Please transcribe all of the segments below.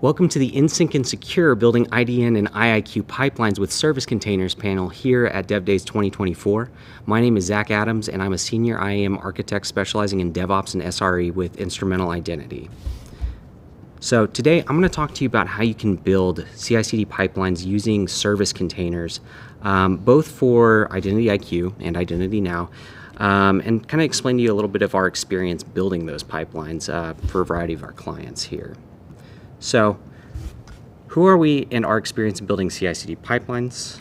Welcome to the InSync and Secure Building IDN and IIQ Pipelines with Service Containers panel here at Dev Days 2024. My name is Zach Adams, and I'm a senior IAM architect specializing in DevOps and SRE with Instrumental Identity. So today I'm going to talk to you about how you can build CI/CD pipelines using service containers, both for Identity IQ and Identity Now, and kind of explain to you a little bit of our experience building those pipelines for a variety of our clients here. So, who are we and our experience in building CI/CD pipelines?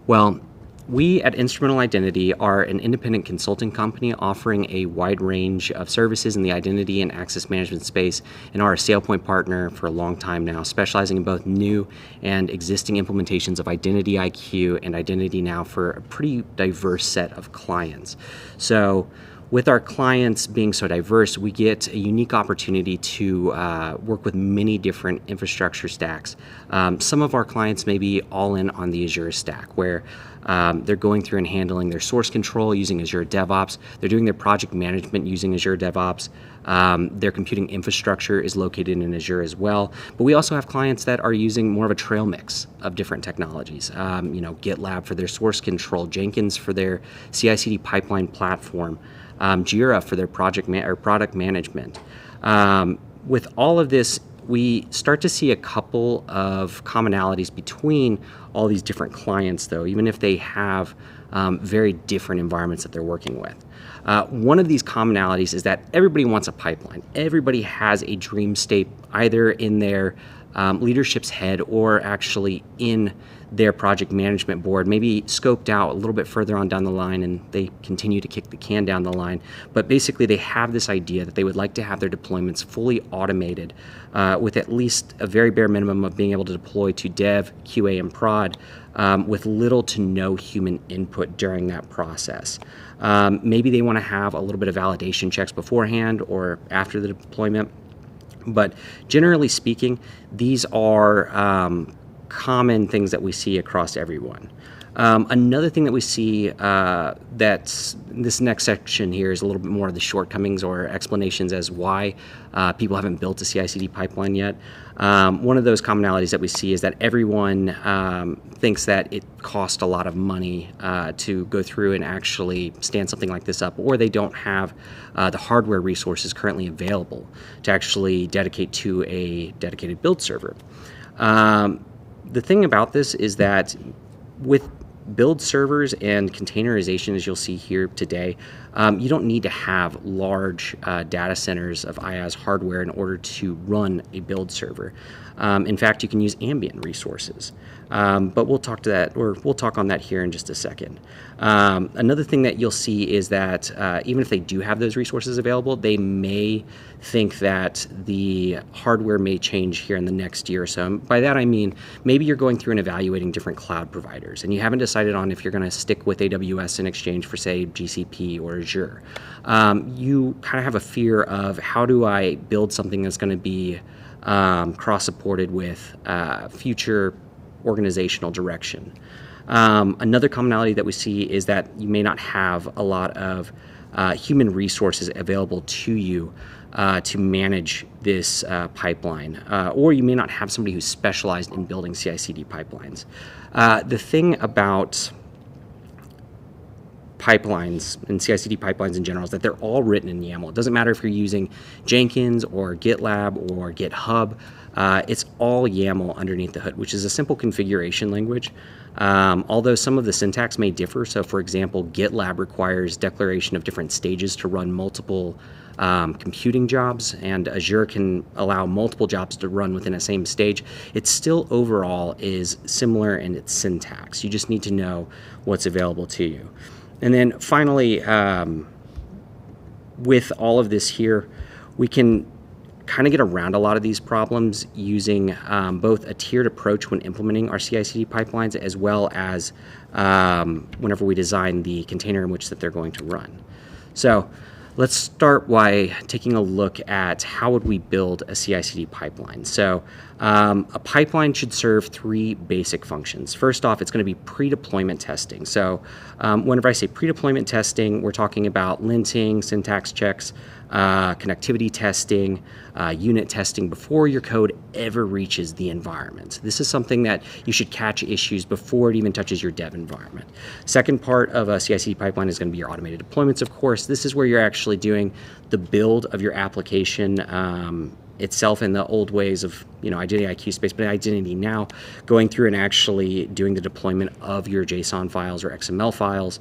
Well, we at Instrumental Identity are an independent consulting company offering a wide range of services in the identity and access management space, and are a SailPoint partner for a long time now, specializing in both new and existing implementations of Identity IQ and Identity Now for a pretty diverse set of clients. So, with our clients being so diverse, we get a unique opportunity to work with many different infrastructure stacks. Some of our clients may be all in on the Azure stack, where they're going through and handling their source control using Azure DevOps. They're doing their project management using Azure DevOps. Their computing infrastructure is located in Azure as well. But we also have clients that are using more of a trail mix of different technologies. GitLab for their source control, Jenkins for their CI/CD pipeline platform, Jira for their product management. With all of this, we start to see a couple of commonalities between all these different clients, though, even if they have very different environments that they're working with. One of these commonalities is that everybody wants a pipeline. Everybody has a dream state either in their leadership's head or actually in their project management board, maybe scoped out a little bit further on down the line, and they continue to kick the can down the line. But basically, they have this idea that they would like to have their deployments fully automated with at least a very bare minimum of being able to deploy to dev, QA, and prod with little to no human input during that process. Maybe they want to have a little bit of validation checks beforehand or after the deployment. But generally speaking, these are common things that we see across everyone. Another thing that we see that's this next section here is a little bit more of the shortcomings or explanations as why people haven't built a CI/CD pipeline yet. One of those commonalities that we see is that everyone thinks that it costs a lot of money to go through and actually stand something like this up, or they don't have the hardware resources currently available to actually dedicate to a dedicated build server. The thing about this is that with build servers and containerization, as you'll see here today, you don't need to have large data centers of IaaS hardware in order to run a build server. In fact, you can use ambient resources. But we'll talk to that, or we'll talk on that here in just a second. Another thing that you'll see is that even if they do have those resources available, they may think that the hardware may change here in the next year or so. And by that I mean maybe you're going through and evaluating different cloud providers, and you haven't decided on if you're going to stick with AWS in exchange for, say, GCP or Azure. You kind of have a fear of, how do I build something that's going to be cross-supported with future organizational direction. Another commonality that we see is that you may not have a lot of human resources available to you to manage this pipeline, or you may not have somebody who's specialized in building CI/CD pipelines. The thing about pipelines and CI/CD pipelines in general is that they're all written in YAML. It doesn't matter if you're using Jenkins or GitLab or GitHub. It's all YAML underneath the hood, which is a simple configuration language. Although some of the syntax may differ. So, for example, GitLab requires declaration of different stages to run multiple computing jobs, and Azure can allow multiple jobs to run within a same stage. It still overall is similar in its syntax. You just need to know what's available to you. And then finally, with all of this here, we can kind of get around a lot of these problems using both a tiered approach when implementing our CI/CD pipelines, as well as whenever we design the container in which that they're going to run. So let's start by taking a look at how would we build a CI/CD pipeline. So A pipeline should serve three basic functions. First off, it's going to be pre-deployment testing. So whenever I say pre-deployment testing, we're talking about linting, syntax checks, connectivity testing, unit testing before your code ever reaches the environment. This is something that you should catch issues before it even touches your dev environment. Second part of a CI/CD pipeline is going to be your automated deployments, of course. This is where you're actually doing the build of your application itself in the old ways of Identity IQ space, but Identity now, going through and actually doing the deployment of your JSON files or XML files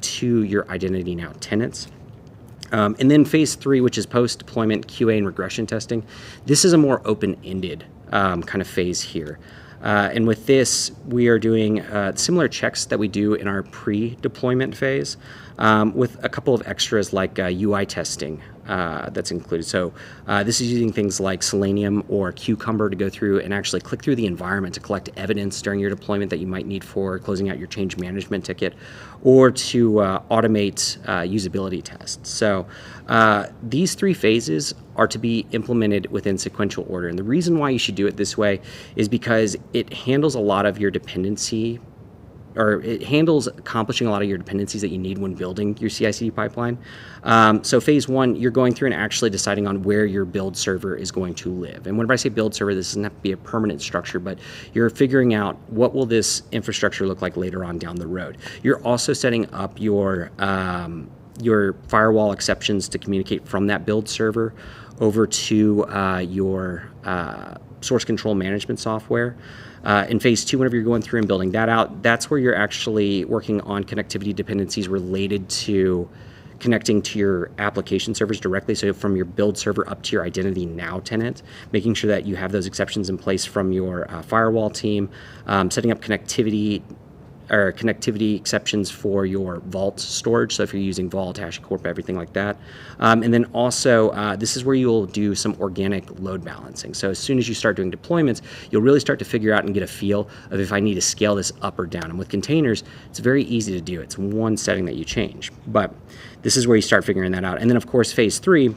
to your Identity Now tenants. And then phase 3, which is post-deployment QA and regression testing. This is a more open-ended kind of phase here. And with this, we are doing similar checks that we do in our pre-deployment phase with a couple of extras like UI testing that's included. So this is using things like Selenium or Cucumber to go through and actually click through the environment to collect evidence during your deployment that you might need for closing out your change management ticket, or to automate usability tests. So these three phases are to be implemented within sequential order. And the reason why you should do it this way is because it handles a lot of your dependency, or it handles accomplishing a lot of your dependencies that you need when building your CI/CD pipeline. So phase 1, you're going through and actually deciding on where your build server is going to live. And whenever I say build server, this doesn't have to be a permanent structure, but you're figuring out what will this infrastructure look like later on down the road. You're also setting up your firewall exceptions to communicate from that build server over to your source control management software. In phase 2, whenever you're going through and building that out, that's where you're actually working on connectivity dependencies related to connecting to your application servers directly. So from your build server up to your Identity Now tenant, making sure that you have those exceptions in place from your firewall team, setting up connectivity exceptions for your Vault storage. So if you're using Vault, HashiCorp, everything like that. And then also, this is where you'll do some organic load balancing. So as soon as you start doing deployments, you'll really start to figure out and get a feel of if I need to scale this up or down. And with containers, it's very easy to do. It's one setting that you change. But this is where you start figuring that out. And then, of course, phase 3,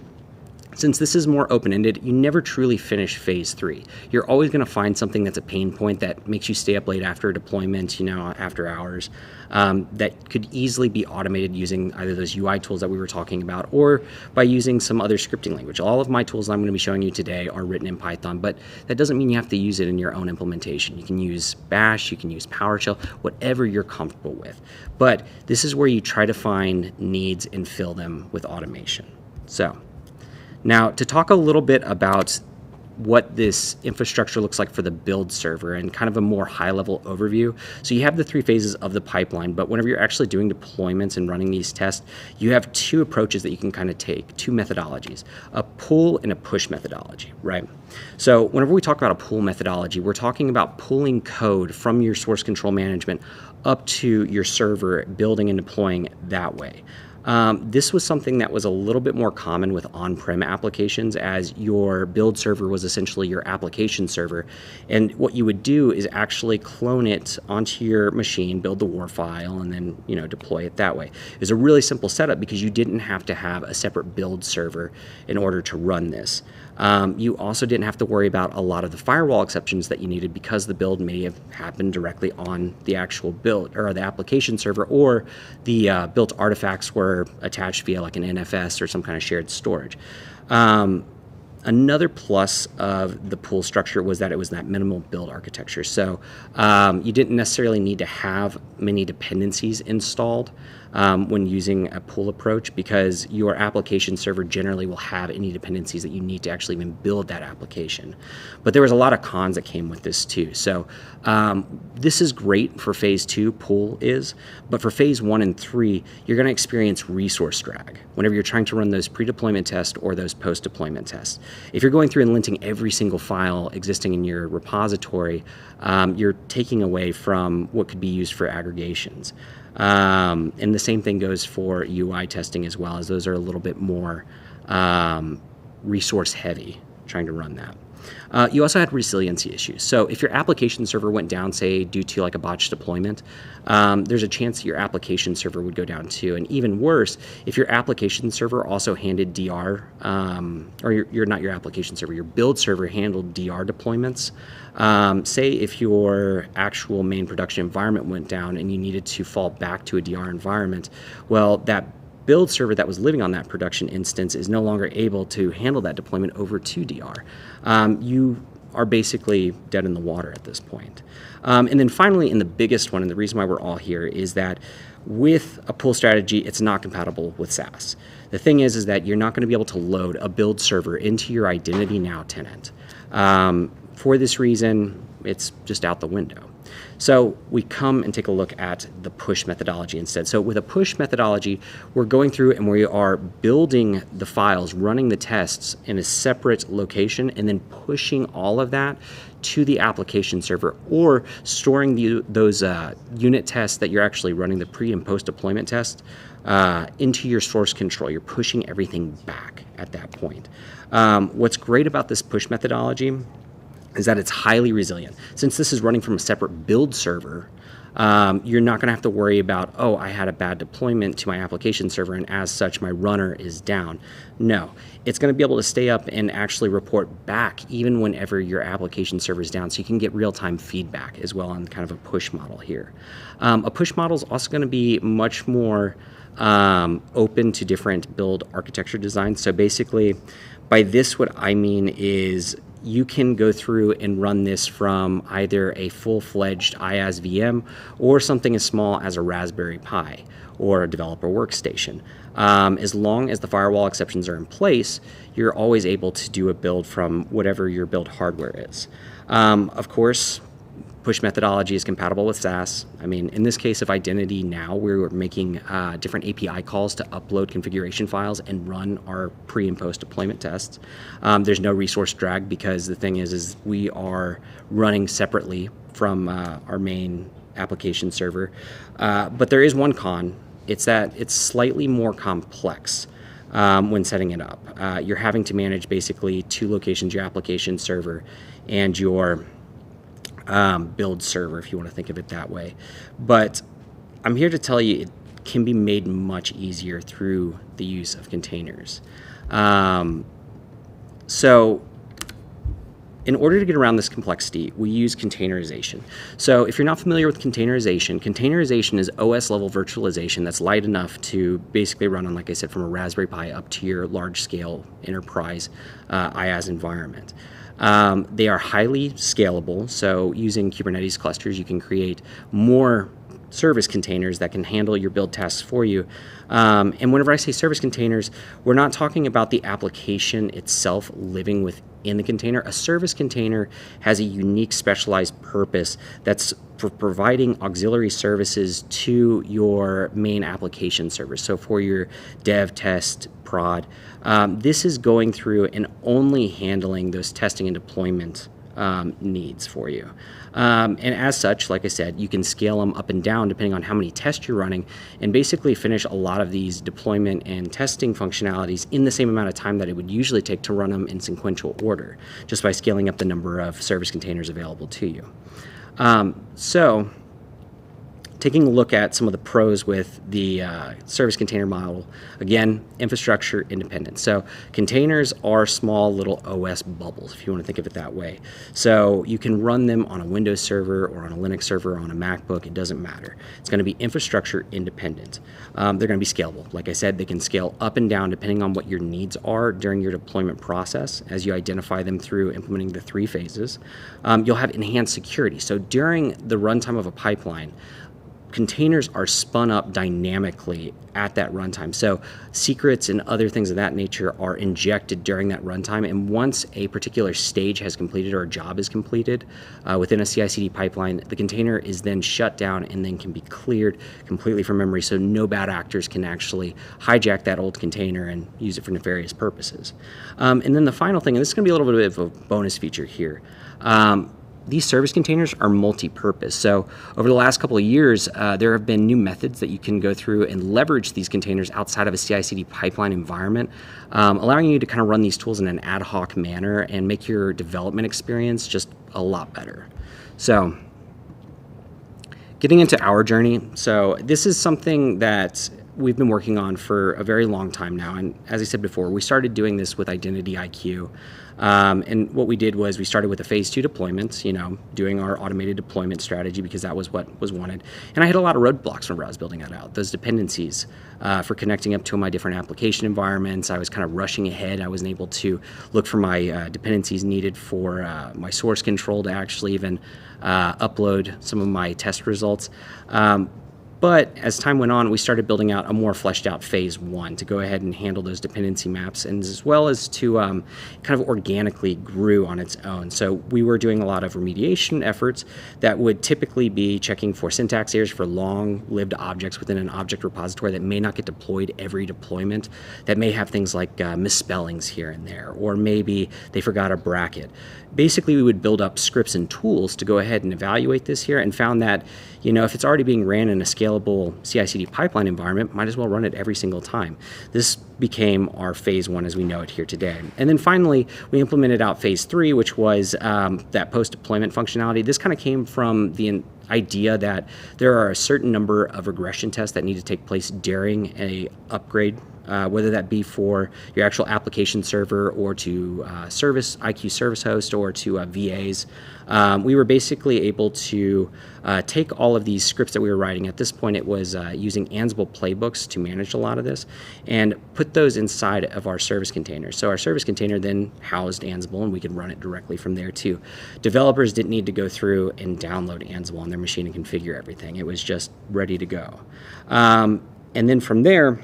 since this is more open-ended, you never truly finish phase 3. You're always going to find something that's a pain point that makes you stay up late after a deployment, after hours, that could easily be automated using either those UI tools that we were talking about or by using some other scripting language. All of my tools I'm going to be showing you today are written in Python, but that doesn't mean you have to use it in your own implementation. You can use Bash, you can use PowerShell, whatever you're comfortable with. But this is where you try to find needs and fill them with automation. So now, to talk a little bit about what this infrastructure looks like for the build server and kind of a more high-level overview. So you have the three phases of the pipeline, but whenever you're actually doing deployments and running these tests, you have two approaches that you can kind of take, two methodologies, a pull and a push methodology, right? So whenever we talk about a pull methodology, we're talking about pulling code from your source control management up to your server, building and deploying that way. This was something that was a little bit more common with on-prem applications, as your build server was essentially your application server. And what you would do is actually clone it onto your machine, build the WAR file, and then deploy it that way. It was a really simple setup because you didn't have to have a separate build server in order to run this. You also didn't have to worry about a lot of the firewall exceptions that you needed because the build may have happened directly on the actual build or the application server, or the built artifacts were attached via like an NFS or some kind of shared storage. Another plus of the pool structure was that it was that minimal build architecture. So you didn't necessarily need to have many dependencies installed when using a pool approach, because your application server generally will have any dependencies that you need to actually even build that application. But there was a lot of cons that came with this too. So this is great for phase 2, pool is, but for phase 1 and 3, you're going to experience resource drag whenever you're trying to run those pre-deployment tests or those post-deployment tests. If you're going through and linting every single file existing in your repository, you're taking away from what could be used for aggregations. And the same thing goes for UI testing as well, as those are a little bit more resource heavy trying to run that. You also had resiliency issues. So if your application server went down, say due to like a botched deployment, there's a chance that your application server would go down too. And even worse, if your application server also handled DR, or your not your application server, your build server handled DR deployments. Say if your actual main production environment went down and you needed to fall back to a DR environment, well, that build server that was living on that production instance is no longer able to handle that deployment over to DR. You are basically dead in the water at this point. And then finally, and the biggest one, and the reason why we're all here, is that with a pull strategy, it's not compatible with SaaS. The thing is that you're not going to be able to load a build server into your Identity Now tenant. For this reason, it's just out the window. So we come and take a look at the push methodology instead. So with a push methodology, we're going through and we are building the files, running the tests in a separate location, and then pushing all of that to the application server, or storing those unit tests that you're actually running, the pre and post deployment test, into your source control. You're pushing everything back at that point. What's great about this push methodology is that it's highly resilient. Since this is running from a separate build server, you're not going to have to worry about, oh, I had a bad deployment to my application server and as such my runner is down. No, it's going to be able to stay up and actually report back even whenever your application server is down, so you can get real-time feedback as well on kind of a push model here. A push model is also going to be much more open to different build architecture designs. So basically, by this what I mean is you can go through and run this from either a full-fledged IaaS VM or something as small as a Raspberry Pi or a developer workstation. As long as the firewall exceptions are in place, you're always able to do a build from whatever your build hardware is. Of course, push methodology is compatible with SaaS. I mean, in this case of Identity Now, we're making different API calls to upload configuration files and run our pre and post deployment tests. There's no resource drag because the thing is we are running separately from our main application server. But there is one con. It's that it's slightly more complex when setting it up. You're having to manage basically two locations, your application server and your build server, if you want to think of it that way. But I'm here to tell you it can be made much easier through the use of containers. So in order to get around this complexity, we use containerization. So if you're not familiar with containerization is OS level virtualization that's light enough to basically run on, like I said, from a Raspberry Pi up to your large scale enterprise IaaS environment. They are highly scalable, so using Kubernetes clusters, you can create more service containers that can handle your build tasks for you. And whenever I say service containers, we're not talking about the application itself living within the container. A service container has a unique specialized purpose that's for providing auxiliary services to your main application server. So for your dev, test, prod, this is going through and only handling those testing and deployment needs for you. And as such, like I said, you can scale them up and down depending on how many tests you're running and basically finish a lot of these deployment and testing functionalities in the same amount of time that it would usually take to run them in sequential order, just by scaling up the number of service containers available to you. So taking a look at some of the pros with the service container model, again, infrastructure independent. So containers are small little OS bubbles, if you want to think of it that way. So you can run them on a Windows server or on a Linux server or on a MacBook, it doesn't matter. It's going to be infrastructure independent. They're going to be scalable. Like I said, they can scale up and down depending on what your needs are during your deployment process as you identify them through implementing the 3 phases. You'll have enhanced security. So during the runtime of a pipeline, containers are spun up dynamically at that runtime. So secrets and other things of that nature are injected during that runtime. And once a particular stage has completed or a job is completed within a CI/CD pipeline, the container is then shut down and then can be cleared completely from memory. So no bad actors can actually hijack that old container and use it for nefarious purposes. And then the final thing, and this is going to be a little bit of a bonus feature here. these service containers are multi-purpose. So over the last couple of years, there have been new methods that you can go through and leverage these containers outside of a CI/CD pipeline environment, allowing you to kind of run these tools in an ad hoc manner and make your development experience just a lot better. So getting into our journey. So this is something that we've been working on for a very long time now. And as I said before, we started doing this with Identity IQ. And what we did was we started with a phase 2 deployment, doing our automated deployment strategy because that was what was wanted. And I had a lot of roadblocks whenever I was building that out. Those dependencies for connecting up to my different application environments, I was kind of rushing ahead. I wasn't able to look for my dependencies needed for my source control to actually even upload some of my test results. But as time went on, we started building out a more fleshed out phase 1 to go ahead and handle those dependency maps, and as well as to kind of organically grew on its own. So we were doing a lot of remediation efforts that would typically be checking for syntax errors for long-lived objects within an object repository that may not get deployed every deployment, that may have things like misspellings here and there, or maybe they forgot a bracket. Basically, we would build up scripts and tools to go ahead and evaluate this here, and found that, if it's already being ran in a scalable CI/CD pipeline environment, might as well run it every single time. This became our phase 1 as we know it here today. And then finally, we implemented out phase 3, which was that post-deployment functionality. This kind of came from the idea that there are a certain number of regression tests that need to take place during a upgrade, whether that be for your actual application server or to IQ service host or to VAs. We were basically able to take all of these scripts that we were writing. At this point, it was using Ansible playbooks to manage a lot of this, and put those inside of our service container. So our service container then housed Ansible, and we could run it directly from there too. Developers didn't need to go through and download Ansible on their machine and configure everything. It was just ready to go. And then from there,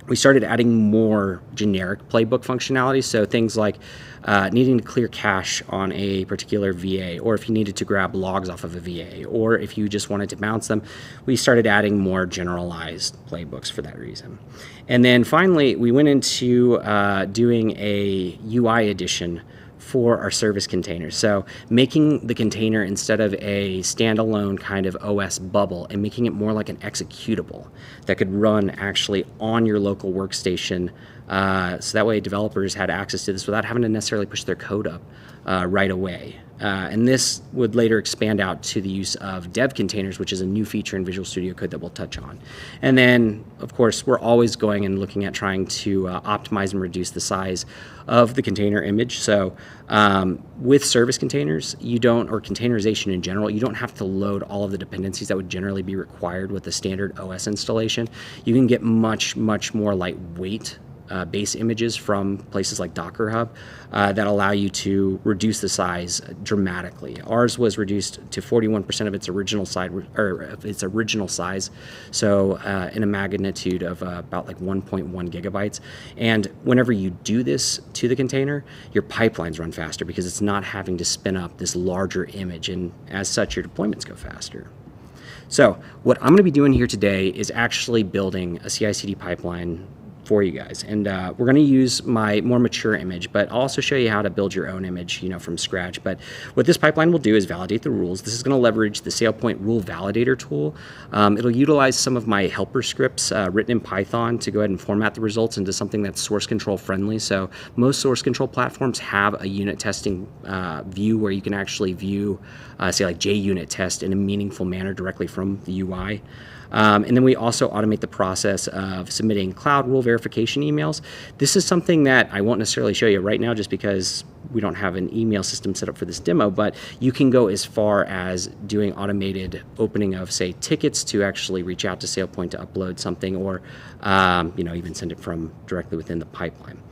we started adding more generic playbook functionality. So things like needing to clear cache on a particular VA, or if you needed to grab logs off of a VA, or if you just wanted to bounce them, we started adding more generalized playbooks for that reason. And then finally, we went into doing a UI edition for our service container. So making the container, instead of a standalone kind of OS bubble, and making it more like an executable that could run actually on your local workstation. So that way developers had access to this without having to necessarily push their code up right away. And this would later expand out to the use of dev containers, which is a new feature in Visual Studio Code that we'll touch on. And then, of course, we're always going and looking at trying to optimize and reduce the size of the container image. So with service containers, or containerization in general, you don't have to load all of the dependencies that would generally be required with the standard OS installation. You can get much, much more lightweight base images from places like Docker Hub that allow you to reduce the size dramatically. Ours was reduced to 41% of its original size, so in a magnitude of about like 1.1 gigabytes. And whenever you do this to the container, your pipelines run faster because it's not having to spin up this larger image, and as such, your deployments go faster. So what I'm going to be doing here today is actually building a CI/CD pipeline for you guys, and we're going to use my more mature image, but I'll also show you how to build your own image, from scratch. But what this pipeline will do is validate the rules. This is going to leverage the SailPoint Rule Validator tool. It'll utilize some of my helper scripts written in Python to go ahead and format the results into something that's source control friendly. So most source control platforms have a unit testing view where you can actually view, say like JUnit test in a meaningful manner directly from the UI. And then we also automate the process of submitting cloud rule verification emails. This is something that I won't necessarily show you right now just because we don't have an email system set up for this demo, but you can go as far as doing automated opening of, say, tickets to actually reach out to SailPoint to upload something, or even send it from directly within the pipeline.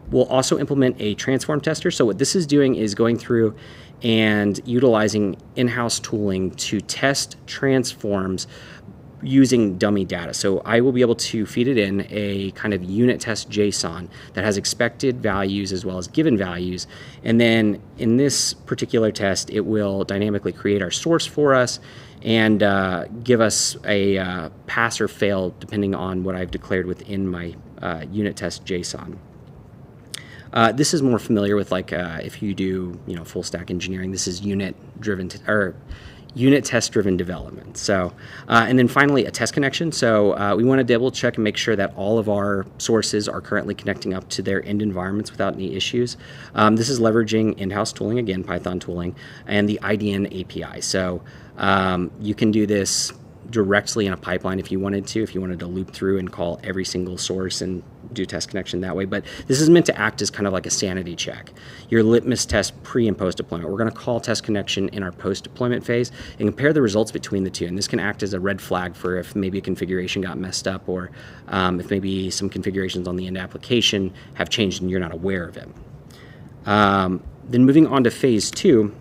We'll also implement a transform tester. So what this is doing is going through and utilizing in-house tooling to test transforms using dummy data. So I will be able to feed it in a kind of unit test JSON that has expected values as well as given values. And then in this particular test, it will dynamically create our source for us and give us a pass or fail depending on what I've declared within my unit test JSON. This is more familiar with like if you do full stack engineering. This is unit test driven development. So, and then finally a test connection. So we want to double check and make sure that all of our sources are currently connecting up to their end environments without any issues. This is leveraging in-house tooling, again, Python tooling, and the IDN API. So you can do this directly in a pipeline if you wanted to loop through and call every single source and do test connection that way. But this is meant to act as kind of like a sanity check, your litmus test pre and post deployment. We're going to call test connection in our post deployment phase and compare the results between the two. And this can act as a red flag for if maybe a configuration got messed up, or if maybe some configurations on the end application have changed and you're not aware of it. Then moving on to phase 2,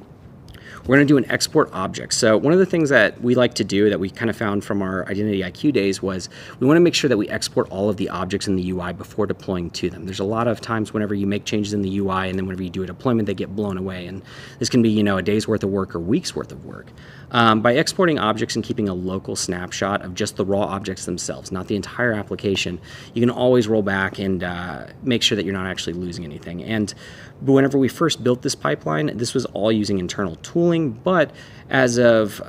we're going to do an export object. So one of the things that we like to do that we kind of found from our Identity IQ days was we want to make sure that we export all of the objects in the UI before deploying to them. There's a lot of times whenever you make changes in the UI and then whenever you do a deployment, they get blown away. And this can be, a day's worth of work or weeks worth of work. By exporting objects and keeping a local snapshot of just the raw objects themselves, not the entire application, you can always roll back and make sure that you're not actually losing anything. And whenever we first built this pipeline, this was all using internal tooling, but as of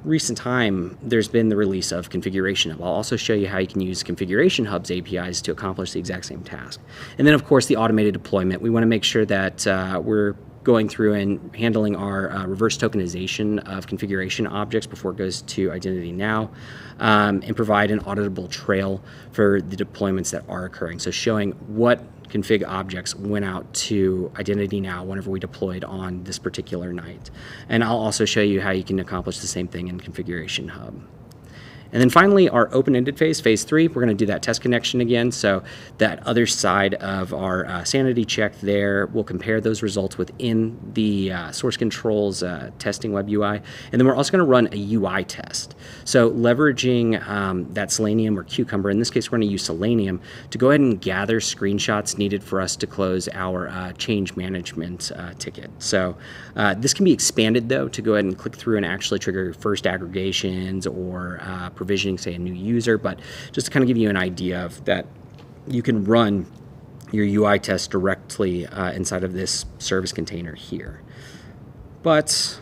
recent time, there's been the release of Configuration Hub. I'll also show you how you can use Configuration Hub's APIs to accomplish the exact same task. And then, of course, the automated deployment. We want to make sure that we're going through and handling our reverse tokenization of configuration objects before it goes to Identity Now, and provide an auditable trail for the deployments that are occurring. So showing what config objects went out to Identity Now whenever we deployed on this particular night. And I'll also show you how you can accomplish the same thing in Configuration Hub. And then finally, our open-ended phase, phase 3, we're going to do that test connection again. So that other side of our sanity check there, we'll compare those results within the source controls testing web UI. And then we're also going to run a UI test. So leveraging that Selenium or Cucumber, in this case, we're going to use Selenium to go ahead and gather screenshots needed for us to close our change management ticket. So this can be expanded, though, to go ahead and click through and actually trigger first aggregations or provisioning, say, a new user, but just to kind of give you an idea of that, you can run your UI test directly inside of this service container here. But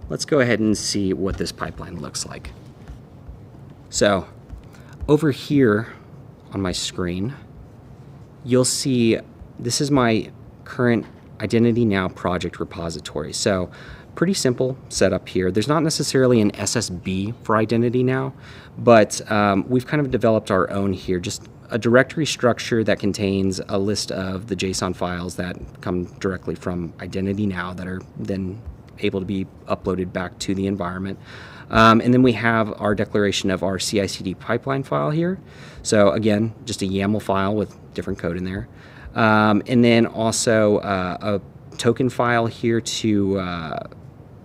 let's go ahead and see what this pipeline looks like. So over here on my screen, you'll see this is my current Identity Now project repository. So pretty simple setup here. There's not necessarily an SSB for Identity Now, but we've kind of developed our own here, just a directory structure that contains a list of the JSON files that come directly from Identity Now that are then able to be uploaded back to the environment. And then we have our declaration of our CI/CD pipeline file here. So again, just a YAML file with different code in there. And then also a token file here to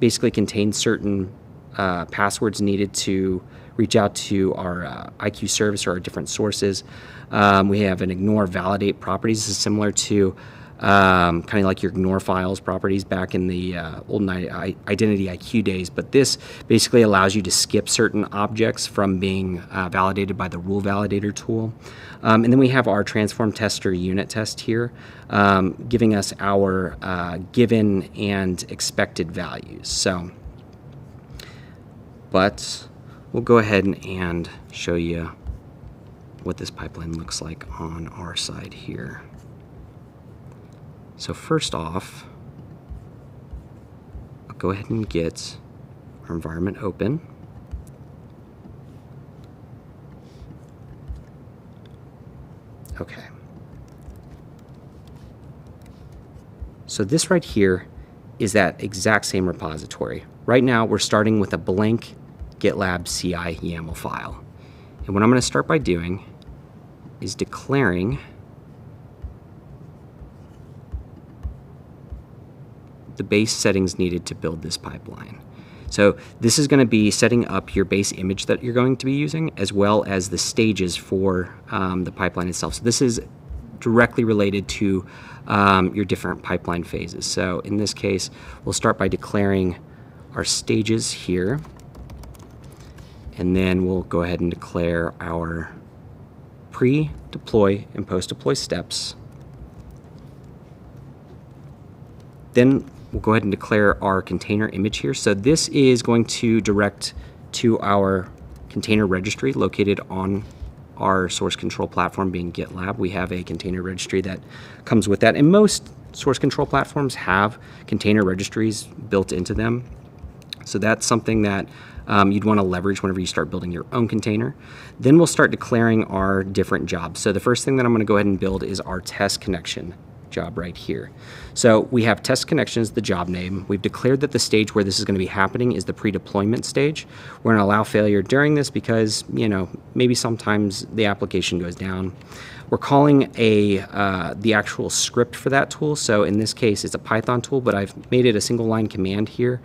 basically contain certain passwords needed to reach out to our IQ service or our different sources. We have an ignore validate properties. This is similar to kind of like your ignore files properties back in the old Identity IQ days, but this basically allows you to skip certain objects from being validated by the rule validator tool. And then we have our transform tester unit test here, giving us our given and expected values. So, but we'll go ahead and show you what this pipeline looks like on our side here. So first off, I'll go ahead and get our environment open. Okay. So this right here is that exact same repository. Right now, we're starting with a blank GitLab CI YAML file. And what I'm going to start by doing is declaring the base settings needed to build this pipeline. So this is going to be setting up your base image that you're going to be using, as well as the stages for the pipeline itself. So this is directly related to your different pipeline phases. So in this case, we'll start by declaring our stages here, and then we'll go ahead and declare our pre-deploy and post-deploy steps. Then we'll go ahead and declare our container image here. So this is going to direct to our container registry located on our source control platform being GitLab. We have a container registry that comes with that, and most source control platforms have container registries built into them. So that's something that you'd want to leverage whenever you start building your own container. Then we'll start declaring our different jobs. So the first thing that I'm going to go ahead and build is our test connection job right here. So we have test connections, the job name. We've declared that the stage where this is going to be happening is the pre-deployment stage. We're going to allow failure during this because, you know, maybe sometimes the application goes down. We're calling the actual script for that tool. So in this case, it's a Python tool, but I've made it a single line command here.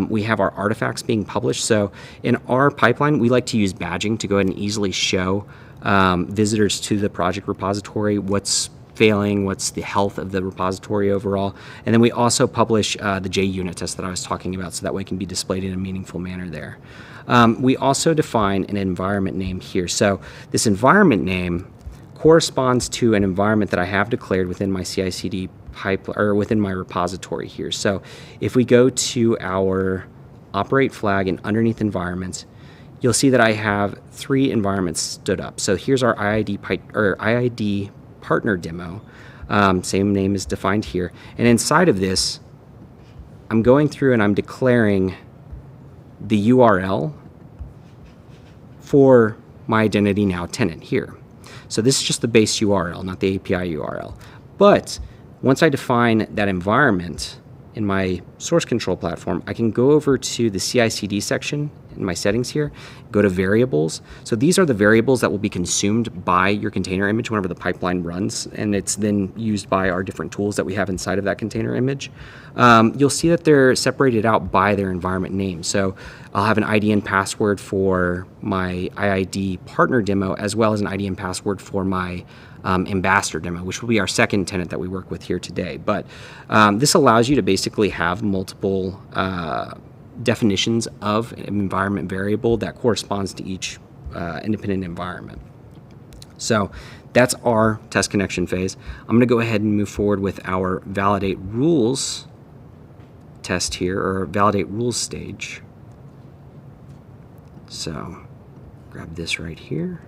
We have our artifacts being published. So in our pipeline, we like to use badging to go ahead and easily show visitors to the project repository what's failing, what's the health of the repository overall. And then we also publish the JUnit test that I was talking about, so that way it can be displayed in a meaningful manner there. We also define an environment name here. So this environment name corresponds to an environment that I have declared within my CI/CD pipeline, or within my repository here. So if we go to our operate flag and underneath environments, you'll see that I have 3 environments stood up. So here's our IID partner demo. Same name is defined here. And inside of this, I'm going through and I'm declaring the URL for my Identity Now tenant here. So this is just the base URL, not the API URL. But once I define that environment in my source control platform, I can go over to the CI/CD section in my settings here, go to variables. So these are the variables that will be consumed by your container image whenever the pipeline runs, and it's then used by our different tools that we have inside of that container image. You'll see that they're separated out by their environment name. So I'll have an IDN password for my IID partner demo, as well as an IDN password for my ambassador demo, which will be our second tenant that we work with here today. But this allows you to basically have multiple definitions of an environment variable that corresponds to each independent environment. So that's our test connection phase. I'm going to go ahead and move forward with our validate rules test here, or validate rules stage. So grab this right here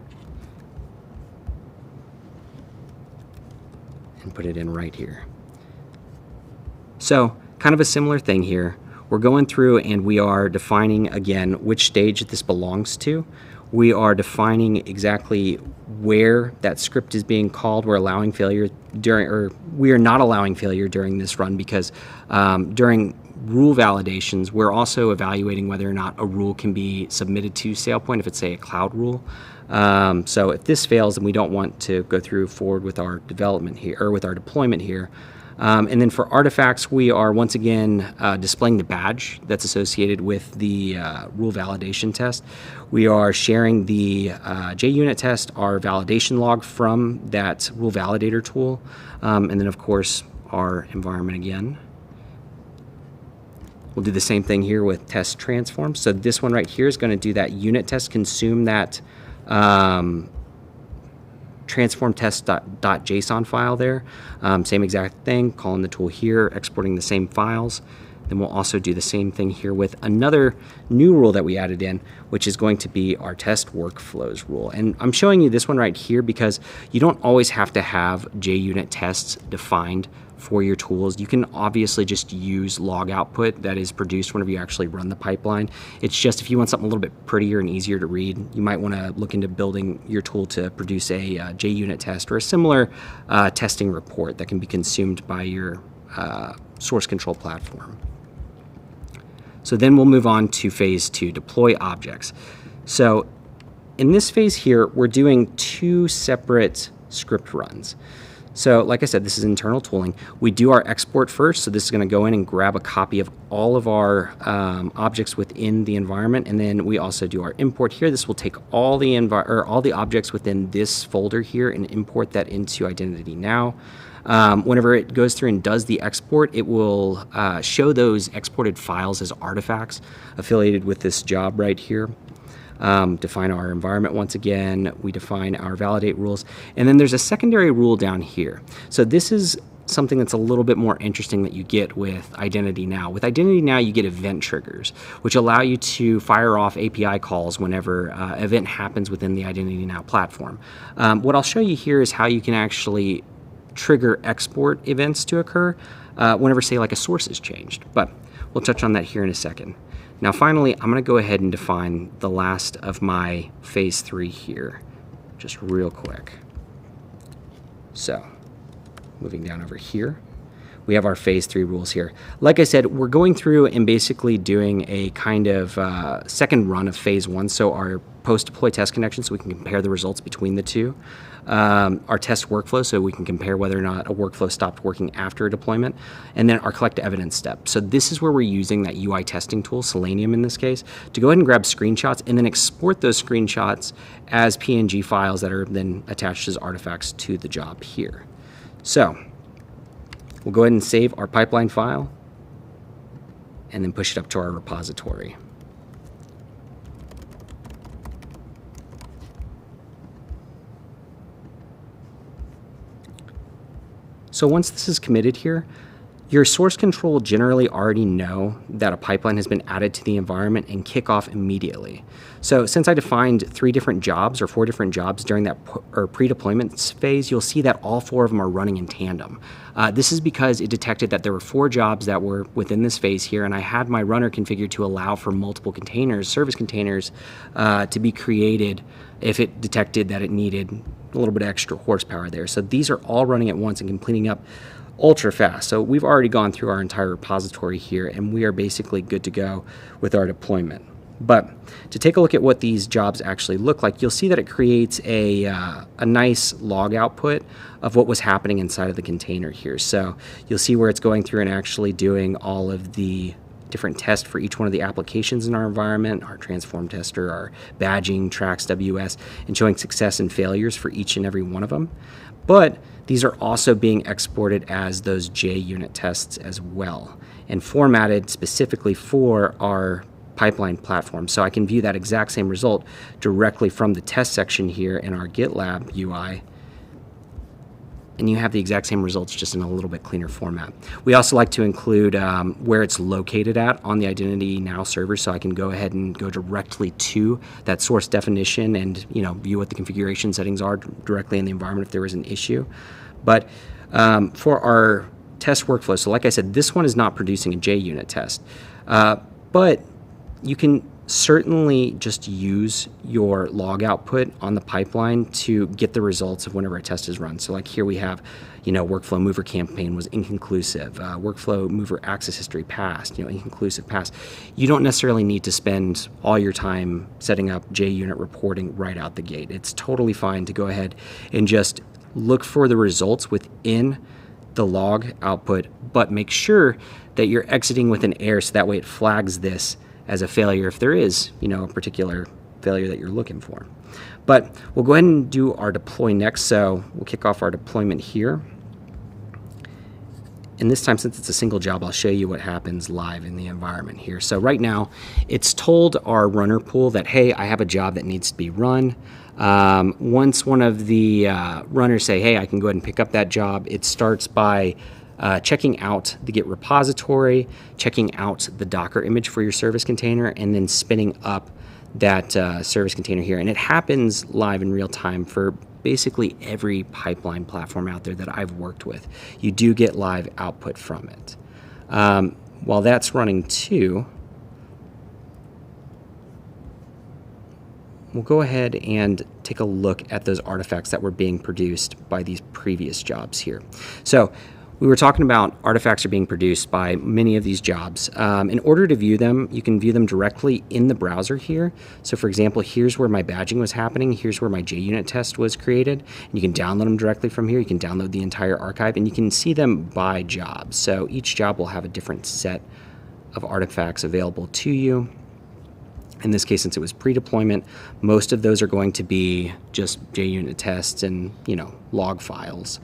and put it in right here. So kind of a similar thing here. We're going through and we are defining again which stage this belongs to. We are defining exactly where that script is being called. We're allowing failure during, or we are not allowing failure during this run, because during rule validations, we're also evaluating whether or not a rule can be submitted to SailPoint if it's, say, a cloud rule. So if this fails, then we don't want to go forward with our development here, or with our deployment here. And then for artifacts, we are once again displaying the badge that's associated with the rule validation test. We are sharing the JUnit test, our validation log from that rule validator tool, and then of course our environment again. We'll do the same thing here with test transform. So this one right here is going to do that unit test, consume that transform test.json file there. Same exact thing, calling the tool here, exporting the same files. Then we'll also do the same thing here with another new rule that we added in, which is going to be our test workflows rule. And I'm showing you this one right here because you don't always have to have JUnit tests defined for your tools. You can obviously just use log output that is produced whenever you actually run the pipeline. It's just if you want something a little bit prettier and easier to read, you might want to look into building your tool to produce a JUnit test or a similar testing report that can be consumed by your source control platform. So then we'll move on to phase 2, deploy objects. So in this phase here, we're doing 2 separate script runs. So like I said, this is internal tooling. We do our export first, so this is going to go in and grab a copy of all of our objects within the environment, and then we also do our import here. This will take all the objects within this folder here and import that into Identity Now. Whenever it goes through and does the export, it will show those exported files as artifacts affiliated with this job right here. Define our environment once again, we define our validate rules, and then there's a secondary rule down here. So this is something that's a little bit more interesting that you get with Identity Now. With Identity Now, you get event triggers, which allow you to fire off API calls whenever an event happens within the Identity Now platform. What I'll show you here is how you can actually trigger export events to occur whenever, say, like a source is changed. But we'll touch on that here in a second. Now, finally, I'm going to go ahead and define the last of my phase 3 here, just real quick. So, moving down over here, we have our phase 3 rules here. Like I said, we're going through and basically doing a kind of second run of phase 1, so our post-deploy test connection, so we can compare the results between the two. Our test workflow, so we can compare whether or not a workflow stopped working after a deployment, and then our collect evidence step. So this is where we're using that UI testing tool, Selenium in this case, to go ahead and grab screenshots and then export those screenshots as PNG files that are then attached as artifacts to the job here. So we'll go ahead and save our pipeline file and then push it up to our repository. So once this is committed here, your source control will generally already know that a pipeline has been added to the environment and kick off immediately. So since I defined 3 different jobs or 4 different jobs during that pre-deployment phase, you'll see that all 4 of them are running in tandem. This is because it detected that there were 4 jobs that were within this phase here, and I had my runner configured to allow for multiple containers, service containers, to be created if it detected that it needed a little bit of extra horsepower there. So these are all running at once and completing up ultra fast. So we've already gone through our entire repository here, and we are basically good to go with our deployment. But to take a look at what these jobs actually look like, you'll see that it creates a nice log output of what was happening inside of the container here. So you'll see where it's going through and actually doing all of the different tests for each one of the applications in our environment, our transform tester, our badging, tracks, WS, and showing success and failures for each and every one of them. But these are also being exported as those JUnit tests as well, and formatted specifically for our pipeline platform. So I can view that exact same result directly from the test section here in our GitLab UI, and you have the exact same results just in a little bit cleaner format. We also like to include where it's located at on the Identity Now server, so I can go ahead and go directly to that source definition and view what the configuration settings are directly in the environment if there is an issue. But for our test workflow, so like I said, this one is not producing a JUnit test, but you can certainly just use your log output on the pipeline to get the results of whenever a test is run. So like here we have, workflow mover campaign was inconclusive, workflow mover access history passed, inconclusive passed. You don't necessarily need to spend all your time setting up JUnit reporting right out the gate. It's totally fine to go ahead and just look for the results within the log output, but make sure that you're exiting with an error so that way it flags this as a failure if there is, a particular failure that you're looking for. But we'll go ahead and do our deploy next. So we'll kick off our deployment here. And this time, since it's a single job, I'll show you what happens live in the environment here. So right now, it's told our runner pool that, hey, I have a job that needs to be run. Once one of the runners say, hey, I can go ahead and pick up that job, it starts by checking out the Git repository, checking out the Docker image for your service container, and then spinning up that service container here. And it happens live in real time for basically every pipeline platform out there that I've worked with. You do get live output from it. While that's running too, we'll go ahead and take a look at those artifacts that were being produced by these previous jobs here. So we were talking about artifacts are being produced by many of these jobs. In order to view them, you can view them directly in the browser here. So for example, here's where my badging was happening. Here's where my JUnit test was created. And you can download them directly from here. You can download the entire archive, and you can see them by job. So each job will have a different set of artifacts available to you. In this case, since it was pre-deployment, most of those are going to be just JUnit tests and log files.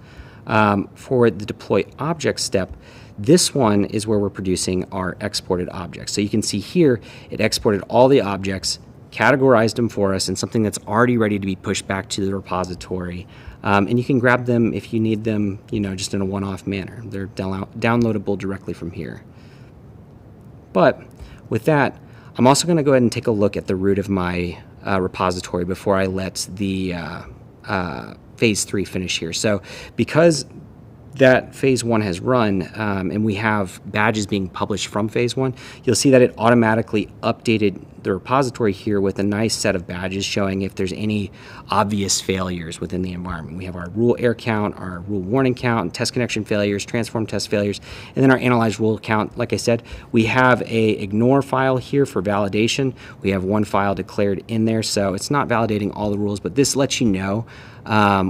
For the deploy object step, this one is where we're producing our exported objects. So you can see here, it exported all the objects, categorized them for us in something that's already ready to be pushed back to the repository. And you can grab them if you need them, just in a one-off manner. They're downloadable directly from here. But with that, I'm also going to go ahead and take a look at the root of my repository before I let the phase 3 finish here. So because that phase 1 has run and we have badges being published from phase 1, you'll see that it automatically updated the repository here with a nice set of badges showing if there's any obvious failures within the environment. We have our rule error count, our rule warning count, test connection failures, transform test failures, and then our analyzed rule count. Like I said, we have a ignore file here for validation. We have one file declared in there, so it's not validating all the rules, but this lets you know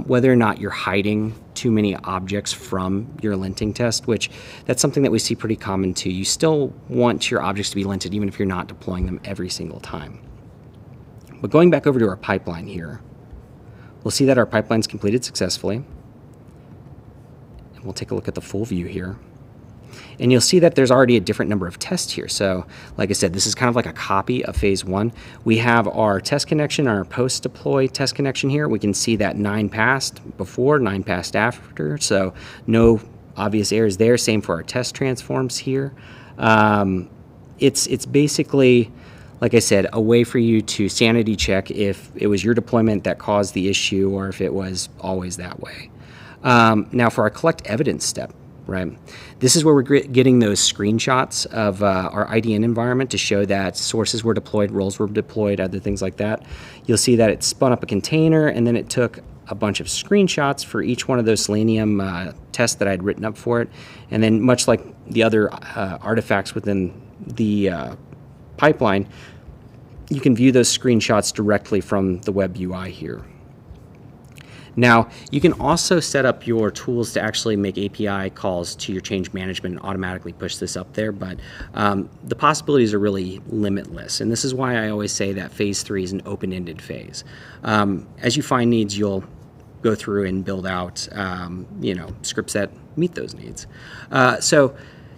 whether or not you're hiding too many objects from your linting test, which that's something that we see pretty common too. You still want your objects to be linted even if you're not deploying them every single time. But going back over to our pipeline here, we'll see that our pipeline's completed successfully. And we'll take a look at the full view here. And you'll see that there's already a different number of tests here. So like I said, this is kind of like a copy of phase 1. We have our test connection, our post-deploy test connection here. We can see that 9 passed before, 9 passed after. So no obvious errors there. Same for our test transforms here. It's basically, like I said, a way for you to sanity check if it was your deployment that caused the issue or if it was always that way. Now for our collect evidence step, right? This is where we're getting those screenshots of our IDN environment to show that sources were deployed, roles were deployed, other things like that. You'll see that it spun up a container and then it took a bunch of screenshots for each one of those Selenium tests that I'd written up for it. And then much like the other artifacts within the pipeline, you can view those screenshots directly from the web UI here. Now, you can also set up your tools to actually make API calls to your change management and automatically push this up there, but the possibilities are really limitless. And this is why I always say that phase 3 is an open-ended phase. As you find needs, you'll go through and build out scripts that meet those needs. So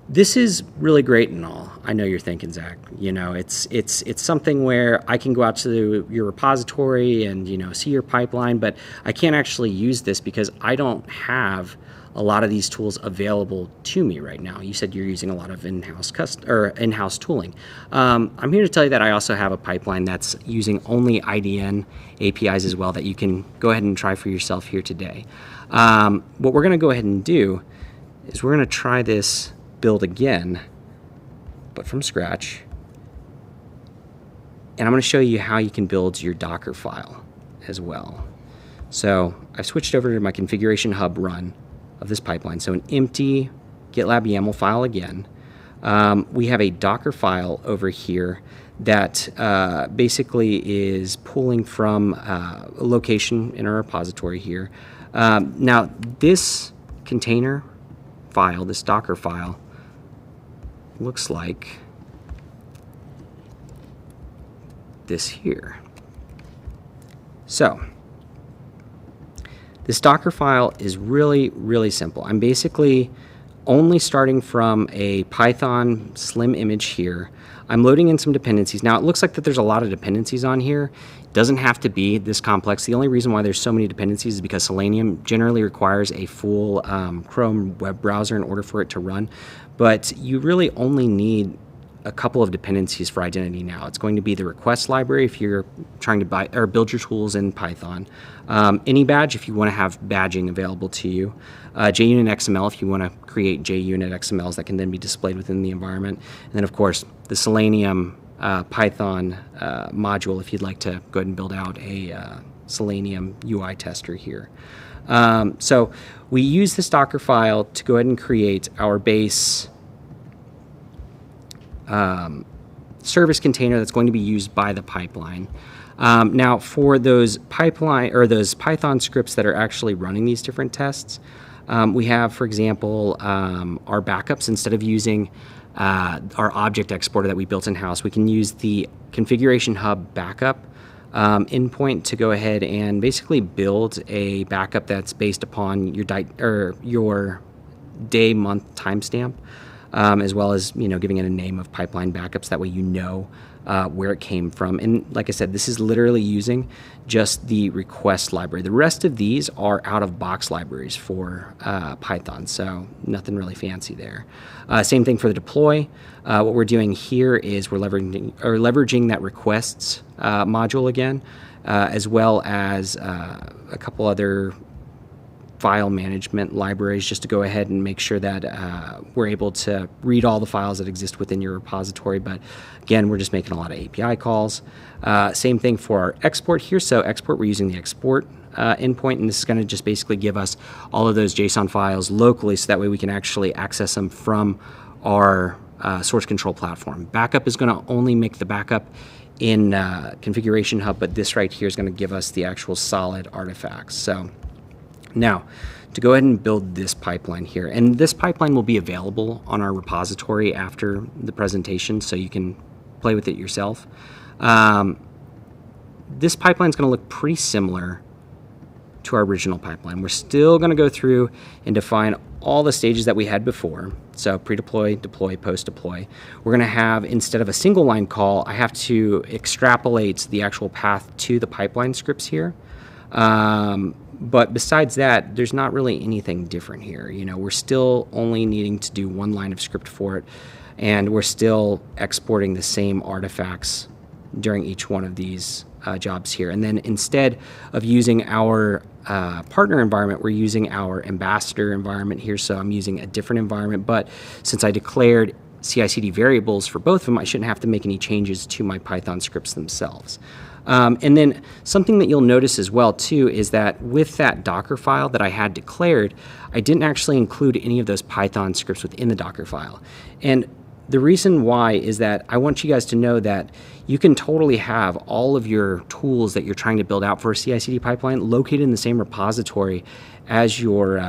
this is really great and all. I know you're thinking, Zach, it's something where I can go out to your repository and, see your pipeline, but I can't actually use this because I don't have a lot of these tools available to me right now. You said you're using a lot of in-house tooling. I'm here to tell you that I also have a pipeline that's using only IDN APIs as well that you can go ahead and try for yourself here today. What we're going to go ahead and do is we're going to try this build again, but from scratch. And I'm going to show you how you can build your Docker file as well. So I've switched over to my configuration hub run of this pipeline. So an empty GitLab YAML file again. We have a Docker file over here that basically is pulling from a location in our repository here. Now this container file, this Docker file, looks like this here. So this Docker file is really, really simple. I'm basically only starting from a Python slim image here. I'm loading in some dependencies. Now it looks like that there's a lot of dependencies on here. It doesn't have to be this complex. The only reason why there's so many dependencies is because Selenium generally requires a full Chrome web browser in order for it to run. But you really only need a couple of dependencies for identity now. It's going to be the request library if you're trying to buy or build your tools in Python. Any badge if you want to have badging available to you. JUnit XML if you want to create JUnit XMLs that can then be displayed within the environment. And then of course the Selenium Python module if you'd like to go ahead and build out a Selenium UI tester here. So we use this Docker file to go ahead and create our base service container that's going to be used by the pipeline. Now for those Python scripts that are actually running these different tests, we have, for example, our backups. Instead of using our object exporter that we built in-house, we can use the configuration hub backup endpoint to go ahead and basically build a backup that's based upon your day, month timestamp, as well as giving it a name of pipeline backups. That way where it came from. And like I said, this is literally using just the request library. The rest of these are out-of-box libraries for Python, so nothing really fancy there. Same thing for the deploy. What we're doing here is we're leveraging that requests module again, as well as a couple other file management libraries just to go ahead and make sure that we're able to read all the files that exist within your repository. But again, we're just making a lot of API calls. Same thing for our export here. So export, we're using the export endpoint, and this is going to just basically give us all of those JSON files locally, so that way we can actually access them from our source control platform. Backup is going to only make the backup in Configuration Hub, but this right here is going to give us the actual solid artifacts. So now, to go ahead and build this pipeline here, and this pipeline will be available on our repository after the presentation, so you can play with it yourself. This pipeline is going to look pretty similar to our original pipeline. We're still going to go through and define all the stages that we had before. So pre-deploy, deploy, post-deploy. We're going to have, instead of a single line call, I have to extrapolate the actual path to the pipeline scripts here. But besides that, there's not really anything different here. You know, we're still only needing to do one line of script for it, and we're still exporting the same artifacts during each one of these jobs here. And then instead of using our partner environment, we're using our ambassador environment here. So I'm using a different environment, but since I declared CI/CD variables for both of them, I shouldn't have to make any changes to my Python scripts themselves. And then something that you'll notice as well too is that with that Docker file that I had declared, I didn't actually include any of those Python scripts within the Docker file. And the reason why is that I want you guys to know that you can totally have all of your tools that you're trying to build out for a CI/CD pipeline located in the same repository as your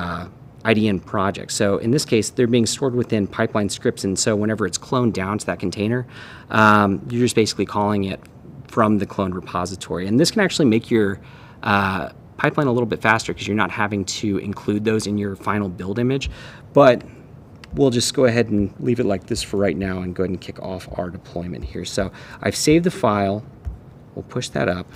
IDN project. So in this case, they're being stored within pipeline scripts, and so whenever it's cloned down to that container, you're just basically calling it from the cloned repository. And this can actually make your pipeline a little bit faster because you're not having to include those in your final build image. But we'll just go ahead and leave it like this for right now and go ahead and kick off our deployment here. So I've saved the file. We'll push that up.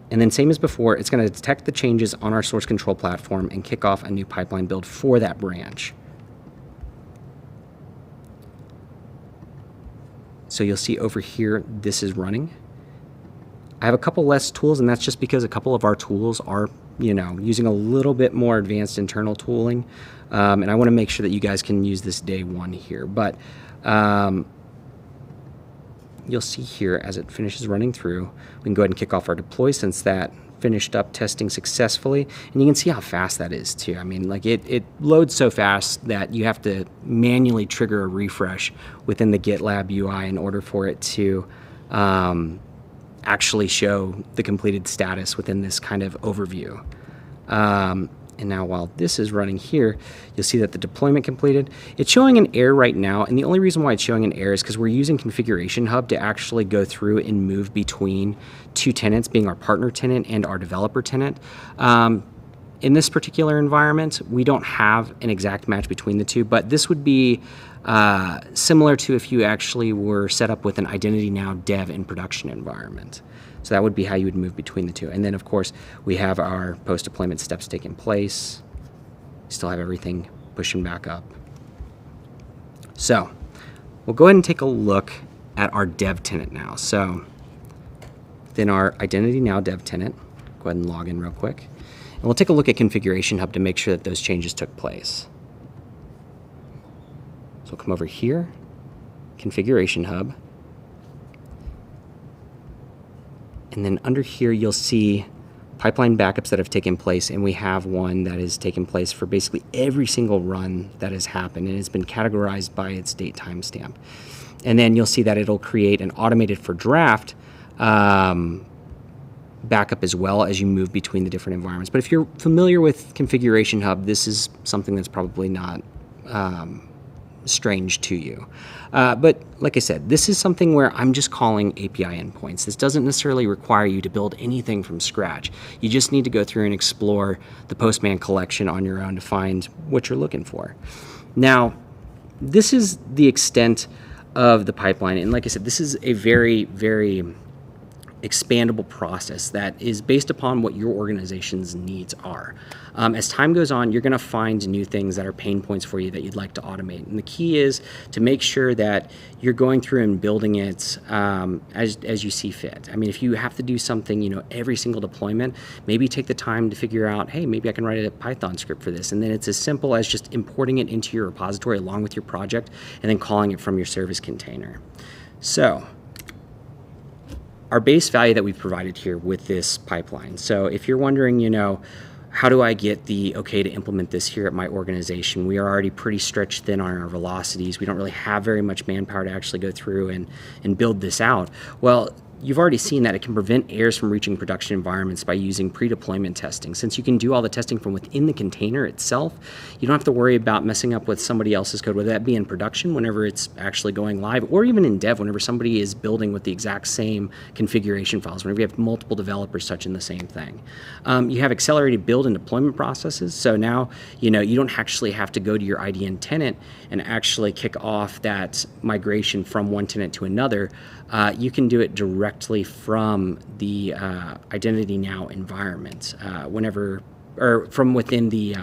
And then same as before, it's going to detect the changes on our source control platform and kick off a new pipeline build for that branch. So you'll see over here, this is running. I have a couple less tools, and that's just because a couple of our tools are, you know, using a little bit more advanced internal tooling. And I want to make sure that you guys can use this day one here. But you'll see here as it finishes running through, we can go ahead and kick off our deploy since that finished up testing successfully. And you can see how fast that is too. I mean, like it loads so fast that you have to manually trigger a refresh within the GitLab UI in order for it to actually show the completed status within this kind of overview. And now while this is running here, you'll see that the deployment completed. It's showing an error right now, and the only reason why it's showing an error is because we're using Configuration Hub to actually go through and move between two tenants, being our partner tenant and our developer tenant. In this particular environment, we don't have an exact match between the two, but this would be similar to if you actually were set up with an Identity Now dev and production environment. So that would be how you would move between the two. And then, of course, we have our post-deployment steps taking place. Still have everything pushing back up. So we'll go ahead and take a look at our dev tenant now. So within our Identity Now dev tenant, go ahead and log in real quick. And we'll take a look at Configuration Hub to make sure that those changes took place. So we'll come over here, Configuration Hub. And then under here, you'll see pipeline backups that have taken place, and we have one that has taken place for basically every single run that has happened, and it's been categorized by its date timestamp. And then you'll see that it'll create an automated for draft backup as well as you move between the different environments. But if you're familiar with Configuration Hub, this is something that's probably not strange to you. But like I said, this is something where I'm just calling API endpoints. This doesn't necessarily require you to build anything from scratch. You just need to go through and explore the Postman collection on your own to find what you're looking for. Now, this is the extent of the pipeline. And like I said, this is a very, very expandable process that is based upon what your organization's needs are. As time goes on, you're going to find new things that are pain points for you that you'd like to automate. And the key is to make sure that you're going through and building it as you see fit. I mean, if you have to do something, every single deployment, maybe take the time to figure out, hey, maybe I can write a Python script for this. And then it's as simple as just importing it into your repository along with your project and then calling it from your service container. So our base value that we've provided here with this pipeline. So if you're wondering, how do I get the okay to implement this here at my organization? We are already pretty stretched thin on our velocities. We don't really have very much manpower to actually go through and build this out. Well, you've already seen that it can prevent errors from reaching production environments by using pre-deployment testing. Since you can do all the testing from within the container itself, you don't have to worry about messing up with somebody else's code, whether that be in production whenever it's actually going live, or even in dev whenever somebody is building with the exact same configuration files, whenever you have multiple developers touching the same thing. You have accelerated build and deployment processes, so now you don't actually have to go to your IDN tenant and actually kick off that migration from one tenant to another. You can do it directly from the Identity Now environment, from within the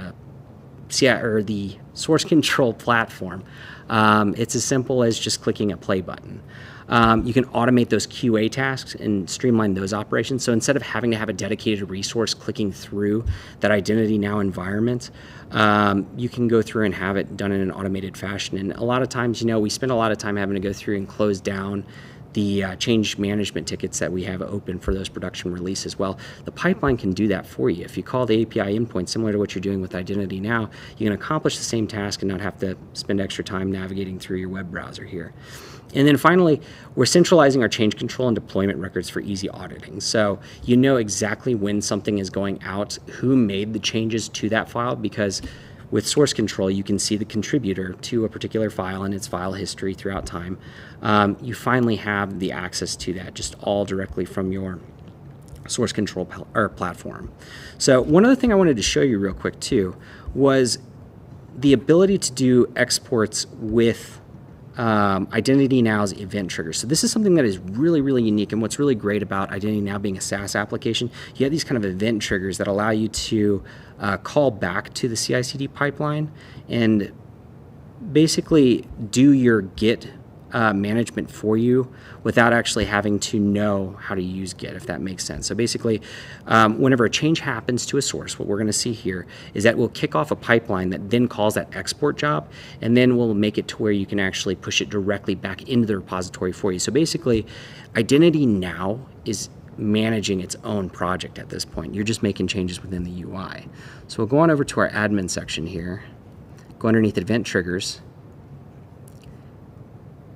the source control platform. It's as simple as just clicking a play button. You can automate those QA tasks and streamline those operations. So instead of having to have a dedicated resource clicking through that Identity Now environment, you can go through and have it done in an automated fashion. And a lot of times, we spend a lot of time having to go through and close down the change management tickets that we have open for those production releases. Well, the pipeline can do that for you. If you call the API endpoint similar to what you're doing with Identity Now, you can accomplish the same task and not have to spend extra time navigating through your web browser here. And then finally, we're centralizing our change control and deployment records for easy auditing. So you know exactly when something is going out, who made the changes to that file, because with source control, you can see the contributor to a particular file and its file history throughout time. You finally have the access to that just all directly from your source control platform. So one other thing I wanted to show you real quick too was the ability to do exports with Identity Now's event triggers. So this is something that is really, really unique, and what's really great about Identity Now being a SaaS application, you have these kind of event triggers that allow you to call back to the CI/CD pipeline and basically do your Git management for you without actually having to know how to use Git, if that makes sense. So basically, whenever a change happens to a source, what we're going to see here is that we'll kick off a pipeline that then calls that export job, and then we'll make it to where you can actually push it directly back into the repository for you. So basically, Identity Now is managing its own project at this point. You're just making changes within the UI. So we'll go on over to our admin section here, go underneath event triggers,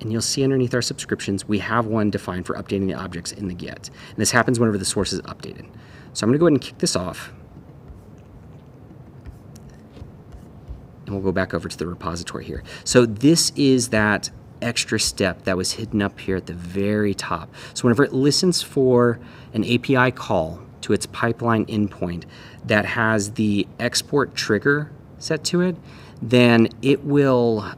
and you'll see underneath our subscriptions, we have one defined for updating the objects in the Git. And this happens whenever the source is updated. So I'm going to go ahead and kick this off. And we'll go back over to the repository here. So this is that extra step that was hidden up here at the very top. So whenever it listens for an API call to its pipeline endpoint that has the export trigger set to it, then it will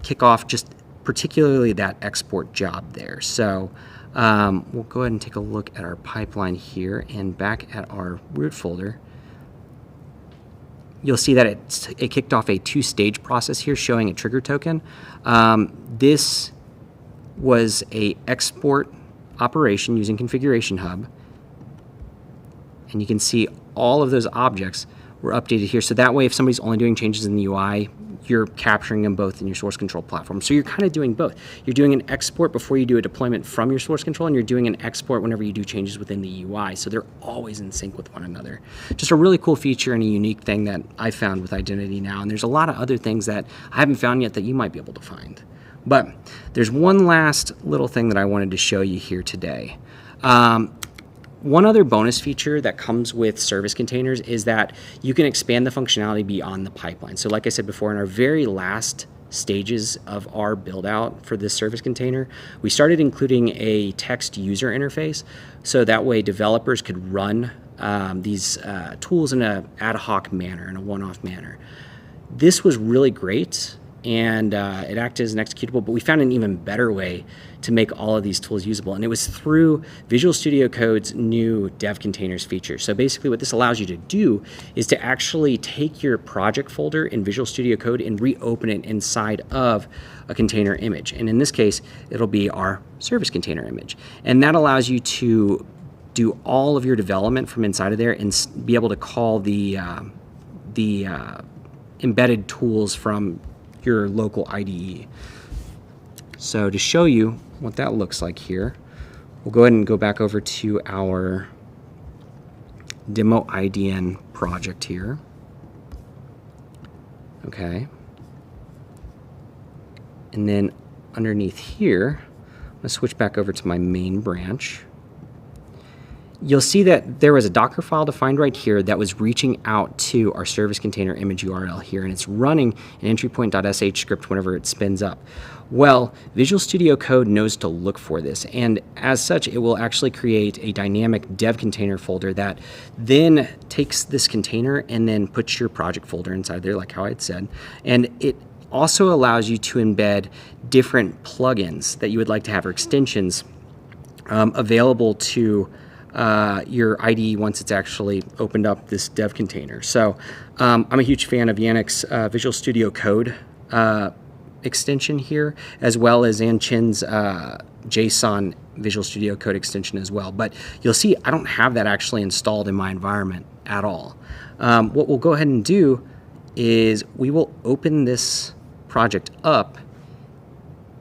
kick off just particularly that export job there. So we'll go ahead and take a look at our pipeline here, and back at our root folder, you'll see that it kicked off a two-stage process here showing a trigger token. This was a export operation using Configuration Hub, and you can see all of those objects were updated here. So that way, if somebody's only doing changes in the UI, you're capturing them both in your source control platform. So you're kind of doing both. You're doing an export before you do a deployment from your source control, and you're doing an export whenever you do changes within the UI. So they're always in sync with one another. Just a really cool feature and a unique thing that I found with Identity Now. And there's a lot of other things that I haven't found yet that you might be able to find. But there's one last little thing that I wanted to show you here today. One other bonus feature that comes with service containers is that you can expand the functionality beyond the pipeline. So like I said before, in our very last stages of our build out for this service container, we started including a text user interface, so that way developers could run these tools in an ad hoc manner, in a one-off manner. This was really great and it acted as an executable, but we found an even better way to make all of these tools usable, and it was through Visual Studio Code's new Dev Containers feature. So basically what this allows you to do is to actually take your project folder in Visual Studio Code and reopen it inside of a container image. And in this case, it'll be our service container image. And that allows you to do all of your development from inside of there and be able to call the embedded tools from your local IDE. So to show you what that looks like here, we'll go ahead and go back over to our demo IDN project here. Okay. And then underneath here, I'm going to switch back over to my main branch. You'll see that there was a Docker file defined right here that was reaching out to our service container image URL here, and it's running an entry-point.sh script whenever it spins up. Well, Visual Studio Code knows to look for this, and as such, it will actually create a dynamic dev container folder that then takes this container and then puts your project folder inside there, like how I had said, and it also allows you to embed different plugins that you would like to have, or extensions available to your IDE once it's actually opened up this dev container. So I'm a huge fan of Yannick's Visual Studio Code extension here, as well as Chin's JSON Visual Studio Code extension as well. But you'll see I don't have that actually installed in my environment at all. What we'll go ahead and do is we will open this project up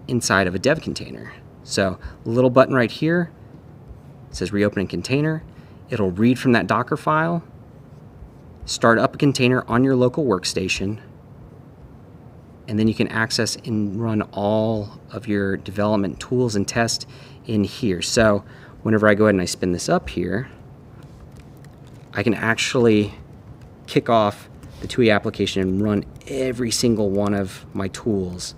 inside of a dev container. So a little button right here, it says reopen a container. It'll read from that Docker file, start up a container on your local workstation, and then you can access and run all of your development tools and tests in here. So whenever I go ahead and I spin this up here, I can actually kick off the TUI application and run every single one of my tools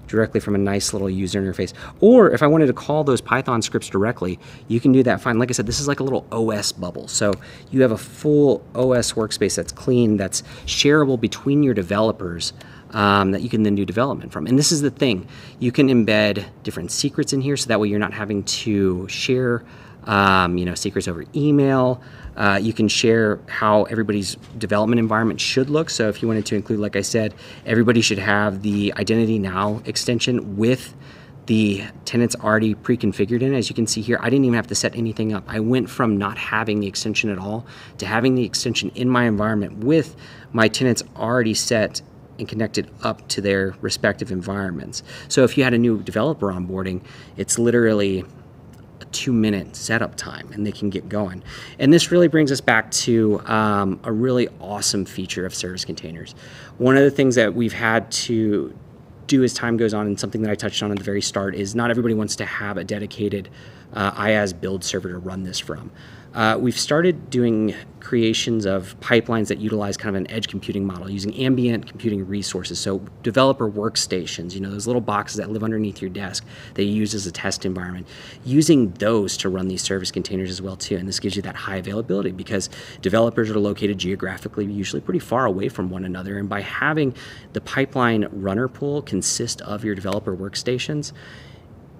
directly from a nice little user interface. Or if I wanted to call those Python scripts directly, you can do that fine. Like I said, this is like a little OS bubble. So you have a full OS workspace that's clean, that's shareable between your developers, that you can then do development from. And this is the thing. You can embed different secrets in here, so that way you're not having to share secrets over email. You can share how everybody's development environment should look. So if you wanted to include, like I said, everybody should have the Identity Now extension with the tenants already pre-configured in. As you can see here, I didn't even have to set anything up. I went from not having the extension at all to having the extension in my environment with my tenants already set and connected up to their respective environments. So if you had a new developer onboarding, it's literally a 2-minute setup time and they can get going. And this really brings us back to a really awesome feature of service containers. One of the things that we've had to do as time goes on, and something that I touched on at the very start, is not everybody wants to have a dedicated IaaS build server to run this from. We've started doing creations of pipelines that utilize kind of an edge computing model using ambient computing resources. So developer workstations, those little boxes that live underneath your desk that you use as a test environment, using those to run these service containers as well too. And this gives you that high availability because developers are located geographically usually pretty far away from one another. And by having the pipeline runner pool consist of your developer workstations,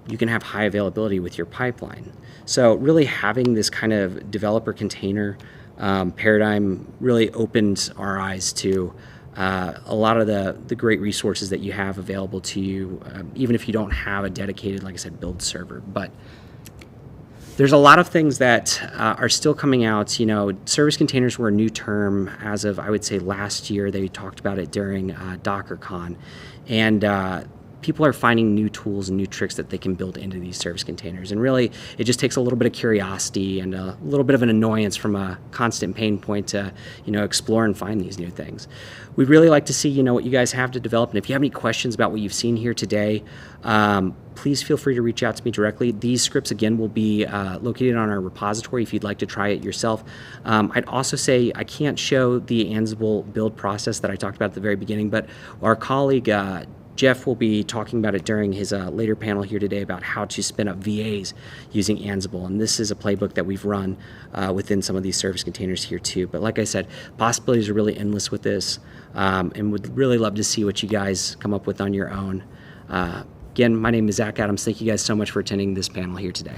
you can have high availability with your pipeline. So really having this kind of developer container paradigm really opens our eyes to a lot of the great resources that you have available to you, even if you don't have a dedicated, like I said, build server. But there's a lot of things that are still coming out. Service containers were a new term as of, I would say, last year. They talked about it during DockerCon. And people are finding new tools and new tricks that they can build into these service containers. And really, it just takes a little bit of curiosity and a little bit of an annoyance from a constant pain point to, explore and find these new things. We'd really like to see, what you guys have to develop. And if you have any questions about what you've seen here today, please feel free to reach out to me directly. These scripts, again, will be located on our repository if you'd like to try it yourself. I'd also say I can't show the Ansible build process that I talked about at the very beginning, but our colleague, Jeff will be talking about it during his later panel here today about how to spin up VAs using Ansible. And this is a playbook that we've run within some of these service containers here too. But like I said, possibilities are really endless with this, and would really love to see what you guys come up with on your own. Again, my name is Zach Adams. Thank you guys so much for attending this panel here today.